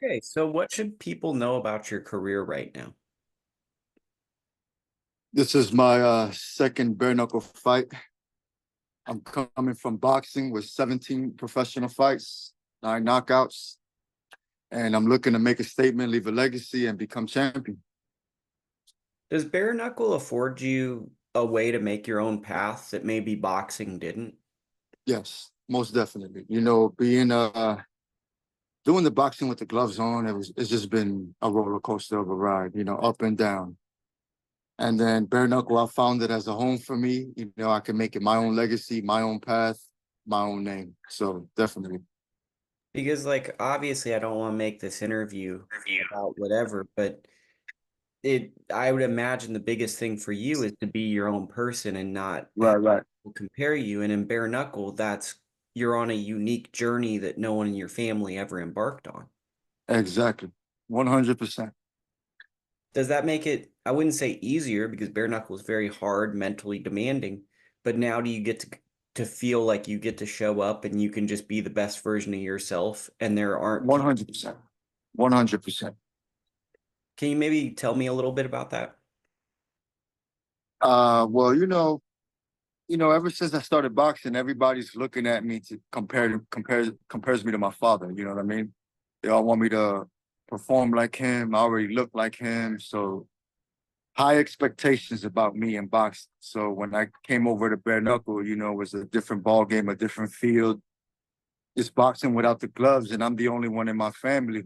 Okay, so what should people know about your career right now? This is my second bare knuckle fight. I'm coming from boxing with 17 professional fights, 9 knockouts, and I'm looking to make a statement, leave a legacy, and become champion. Does bare knuckle afford you a way to make your own path that maybe boxing didn't? Yes, most definitely. Being doing the boxing with the gloves on, it's just been a roller coaster of a ride. Up and down. And then bare knuckle, I found it as a home for me. I can make it my own legacy, my own path, my own name. So definitely. Because like obviously I don't want to make this interview about whatever, but it I would imagine the biggest thing for you is to be your own person and not Right, have right. people compare you. And in bare knuckle, that's you're on a unique journey that no one in your family ever embarked on. Exactly. 100%. Does that make it, I wouldn't say easier because bare knuckle is very hard, mentally demanding, but now do you get to feel like you get to show up and you can just be the best version of yourself and there aren't people. 100%. 100%. Can you maybe tell me a little bit about that? Well, ever since I started boxing, everybody's looking at me to compares me to my father. You know what I mean? They all want me to perform like him. I already look like him. So high expectations about me in boxing. So when I came over to bare knuckle, it was a different ball game, a different field. It's boxing without the gloves, and I'm the only one in my family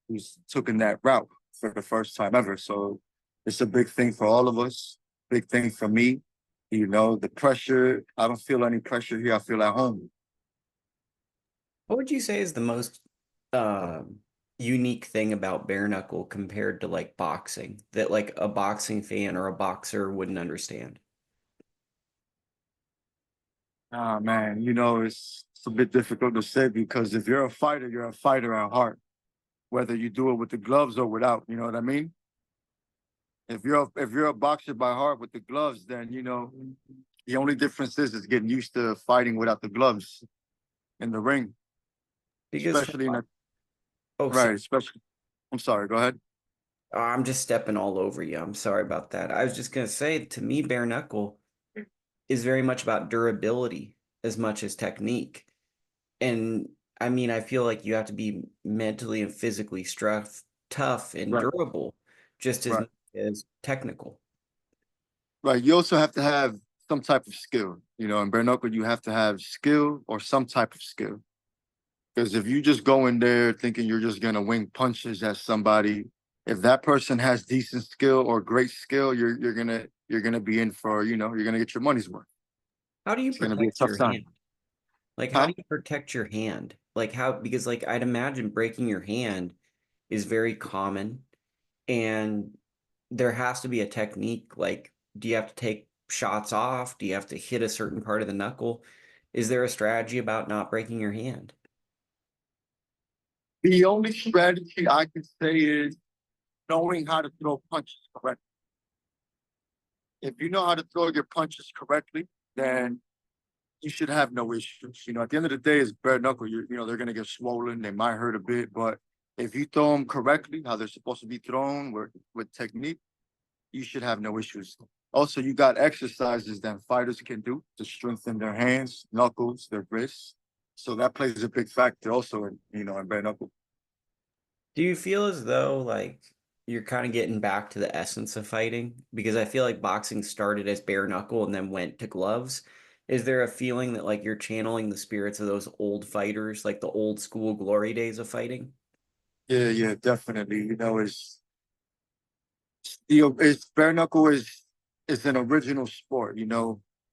who's taken that route for the first time ever. So it's a big thing for all of us. Big thing for me. The pressure. I don't feel any pressure here. I feel at home. What would you say is the most um unique thing about bare knuckle compared to like boxing that like a boxing fan or a boxer wouldn't understand? Ah man, it's a bit difficult to say because if you're a fighter at heart, whether you do it with the gloves or without. You know what I mean? If you're a boxer by heart with the gloves, then the only difference is getting used to fighting without the gloves in the ring, Because for, especially in a oh, sorry. right. Especially, I'm sorry. Go ahead. I'm just stepping all over you. I'm sorry about that. I was just gonna say, to me, bare knuckle is very much about durability as much as technique. And I mean, I feel like you have to be mentally and physically tough and Right, durable just as right, much as technical. right. You also have to have some type of skill. In bare knuckle, you have to have skill or some type of skill. Because if you just go in there thinking you're just gonna wing punches at somebody, if that person has decent skill or great skill, you're gonna be in for you're gonna get your money's worth. How do you It's gonna be a protect tough your time. hand? Like, how Huh? do you protect your hand? Like, how, because, like, I'd imagine breaking your hand is very common, and there has to be a technique. Like, do you have to take shots off? Do you have to hit a certain part of the knuckle? Is there a strategy about not breaking your hand? The only strategy I can say is knowing how to throw punches correctly. If you know how to throw your punches correctly, then you should have no issues. At the end of the day, it's bare knuckle. They're gonna get swollen. They might hurt a bit, but if you throw them correctly, how they're supposed to be thrown with technique, you should have no issues. Also, you got exercises that fighters can do to strengthen their hands, knuckles, their wrists. So that plays a big factor also in bare knuckle. Do you feel as though like you're kind of getting back to the essence of fighting? Because I feel like boxing started as bare knuckle and then went to gloves. Is there a feeling that like you're channeling the spirits of those old fighters, like the old school glory days of fighting? Yeah, yeah, definitely. It's bare knuckle is an original sport.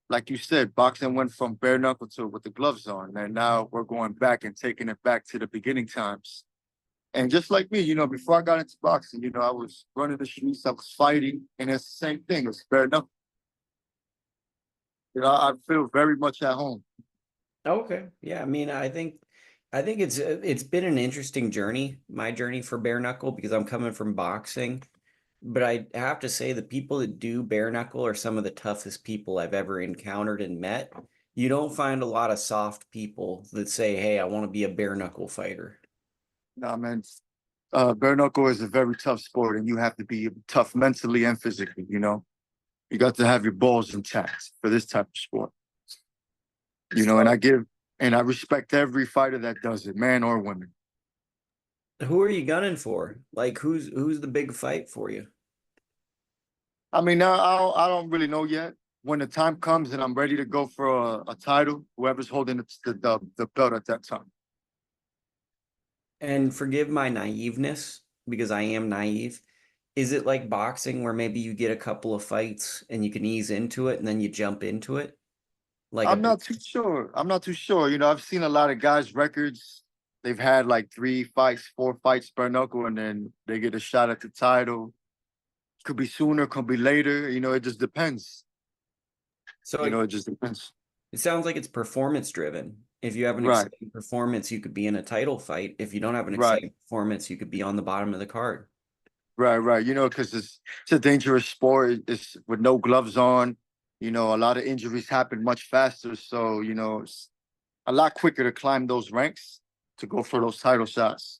Like you said, boxing went from bare knuckle to with the gloves on, and now we're going back and taking it back to the beginning times. And just like me, before I got into boxing, I was running the streets, I was fighting, and it's the same thing. It's bare knuckle. I feel very much at home. Okay. Yeah, I mean, I think it's been an interesting journey, my journey for bare knuckle because I'm coming from boxing. But I have to say the people that do bare knuckle are some of the toughest people I've ever encountered and met. You don't find a lot of soft people that say, "Hey, I want to be a bare knuckle fighter." Nah, man, Bare knuckle is a very tough sport, and you have to be tough mentally and physically. You got to have your balls intact for this type of sport. And So I respect every fighter that does it, man or woman. who are you gunning for? Like who's the big fight for you? I mean, now I don't really know yet. When the time comes and I'm ready to go for a title, whoever's holding the belt at that time. And forgive my naiveness because I am naive. Is it like boxing where maybe you get a couple of fights and you can ease into it and then you jump into it? Like a I'm not too sure. I'm not too sure. I've seen a lot of guys' records. They've had like 3 fights, 4 fights, bare knuckle, and then they get a shot at the title. Could be sooner, could be later. It just depends. so It just depends. it sounds like it's performance driven. If you have an Right, exciting performance, you could be in a title fight. If you don't have an right, exciting performance, you could be on the bottom of the card. right. Because it's a dangerous sport. It's with no gloves on. A lot of injuries happen much faster. So, it's a lot quicker to climb those ranks to go for those title shots.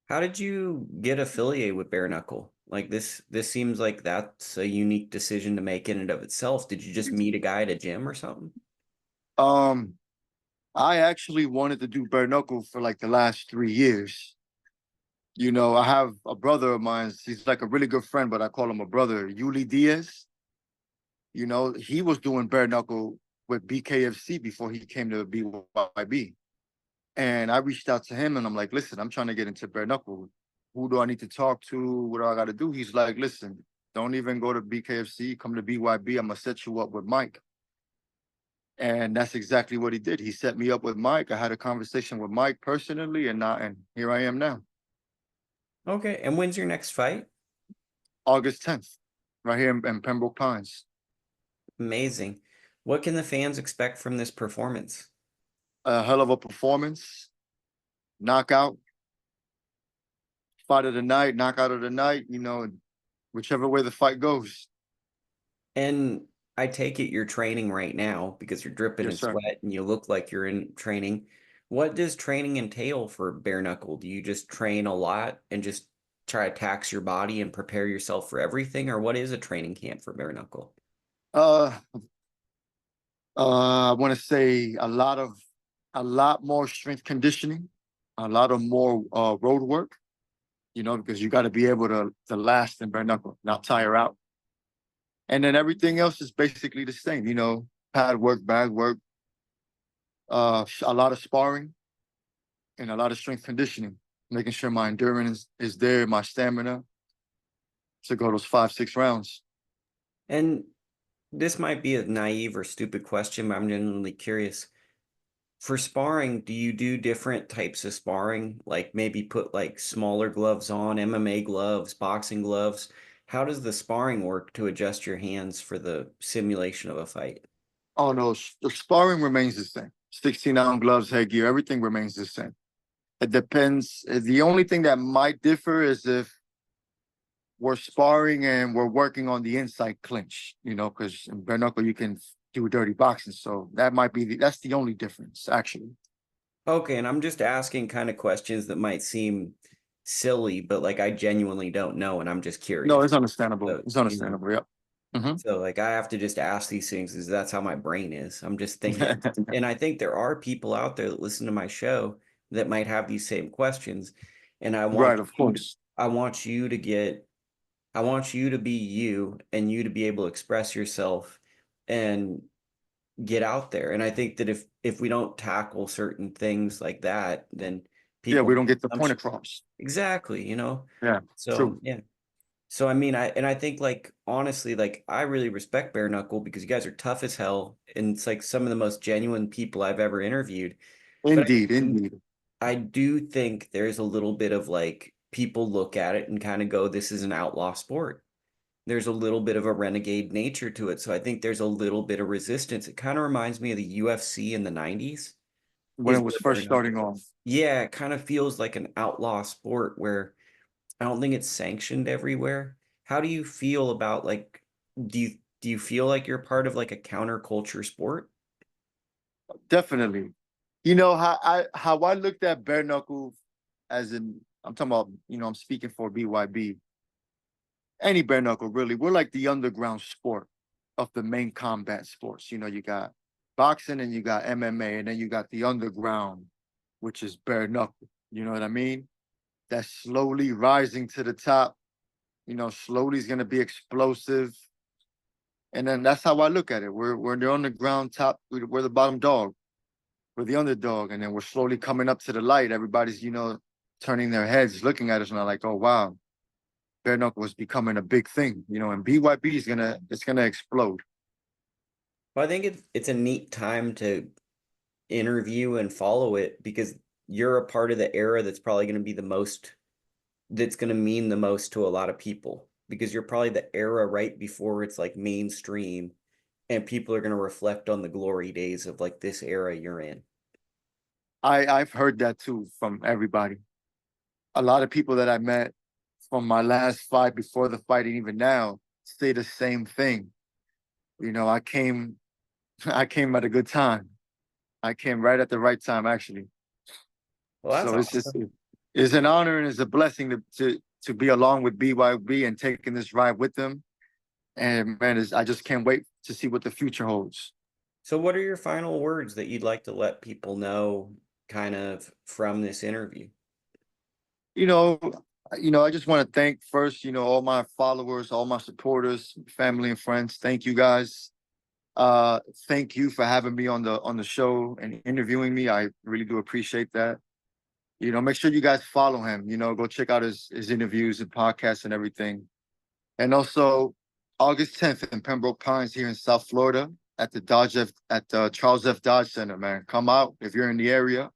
How did you get affiliated with Bare Knuckle? Like this seems like that's a unique decision to make in and of itself. Did you just meet a guy at a gym or something? Um, I actually wanted to do bare knuckle for like the last 3 years. I have a brother of mine. He's like a really good friend, but I call him a brother. Yuli Diaz. He was doing bare knuckle with BKFC before he came to BYB. And I reached out to him and I'm like, listen, I'm trying to get into bare knuckle. Who do I need to talk to? What do I got to do? He's like, listen, don't even go to BKFC. Come to BYB. I'm gonna set you up with Mike. And that's exactly what he did. He set me up with Mike. I had a conversation with Mike personally, and here I am now, Okay. And when's your next fight? August 10th, right here in Pembroke Pines. Amazing. What can the fans expect from this performance? A hell of a performance, knockout, fight of the night, knockout of the night. Whichever way the fight goes. And I take it you're training right now because you're dripping Yes, in sir. sweat and you look like you're in training. What does training entail for bare knuckle? Do you just train a lot and just try to tax your body and prepare yourself for everything? Or what is a training camp for bare knuckle? Uh, I want to say a lot more strength conditioning, a lot of more road work. Because you got to be able to last in bare knuckle, not tire out. And then everything else is basically the same. Pad work, bag work, a lot of sparring, and a lot of strength conditioning, making sure my endurance is there, my stamina to go those 5, 6 rounds. And this might be a naive or stupid question, but I'm genuinely curious. For sparring, do you do different types of sparring? Like maybe put like smaller gloves on, MMA gloves, boxing gloves? How does the sparring work to adjust your hands for the simulation of a fight? Oh no, the sparring remains the same. 16-ounce gloves, headgear, everything remains the same. It depends. The only thing that might differ is if we're sparring and we're working on the inside clinch, because in bare knuckle you can do dirty boxing. So that's the only difference, actually. Okay, and I'm just asking kind of questions that might seem silly, but like I genuinely don't know and I'm just No, curious. it's understandable. So, It's understandable. Yep. so like I have to just ask these things because that's how my brain is. I'm just thinking, and I think there are people out there that listen to my show that might have these same questions. And Right, of course. I want you to get, I want you to be you and you to be able to express yourself and get out there. And I think that if we don't tackle certain things like that, then Yeah, people we don't make get the point assumptions. across. Exactly, Yeah, So true. yeah. So I mean, I think like honestly, like I really respect Bare Knuckle because you guys are tough as hell, and it's like some of the most genuine people I've ever interviewed. But Indeed, indeed. I do think there's a little bit of like people look at it and kind of go, "This is an outlaw sport." There's a little bit of a renegade nature to it, so I think there's a little bit of resistance. It kind of reminds me of the UFC in the '90s, When is it was where Bare first Knuckle starting off. was. Yeah, it kind of feels like an outlaw sport where I don't think it's sanctioned everywhere. How do you feel about like do you feel like you're part of like a counterculture sport? Definitely. How I looked at bare knuckle as in I'm talking about, I'm speaking for BYB. Any bare knuckle, really. We're like the underground sport of the main combat sports. You got boxing and you got MMA, and then you got the underground, which is bare knuckle. You know what I mean? That's slowly rising to the top. Slowly is gonna be explosive. And then that's how I look at it. We're the underground top, we're the bottom dog. We're the underdog, and then we're slowly coming up to the light. Everybody's, turning their heads, looking at us, and they're like, oh wow, bare knuckle is becoming a big thing, and BYB is gonna explode. Well, I think it's a neat time to interview and follow it because you're a part of the era that's probably going to be the most that's going to mean the most to a lot of people because you're probably the era right before it's like mainstream and people are going to reflect on the glory days of like this era you're in. I've heard that too from everybody. A lot of people that I met from my last fight, before the fight, and even now, say the same thing. I came I came at a good time. I came right at the right time, actually. Well, that's So awesome. it's an honor and it's a blessing to be along with BYB and taking this ride with them. And man, I just can't wait to see what the future holds. So what are your final words that you'd like to let people know kind of from this interview? You know, I just want to thank first, all my followers, all my supporters, family and friends. Thank you guys. Thank you for having me on the show and interviewing me. I really do appreciate that. Make sure you guys follow him. Go check out his interviews and podcasts and everything. And also, August 10th in Pembroke Pines here in South Florida at the Charles F. Dodge Center. Man, come out if you're in the area.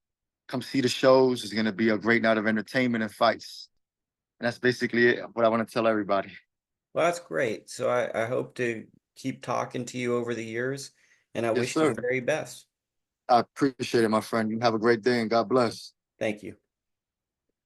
Come see the shows. It's gonna be a great night of entertainment and fights. And that's basically it. What I want to tell everybody. Well, that's great. So I hope to keep talking to you over the years, and I Yes, wish you sir. the very best. I appreciate it, my friend. You have a great day and God bless. Thank you.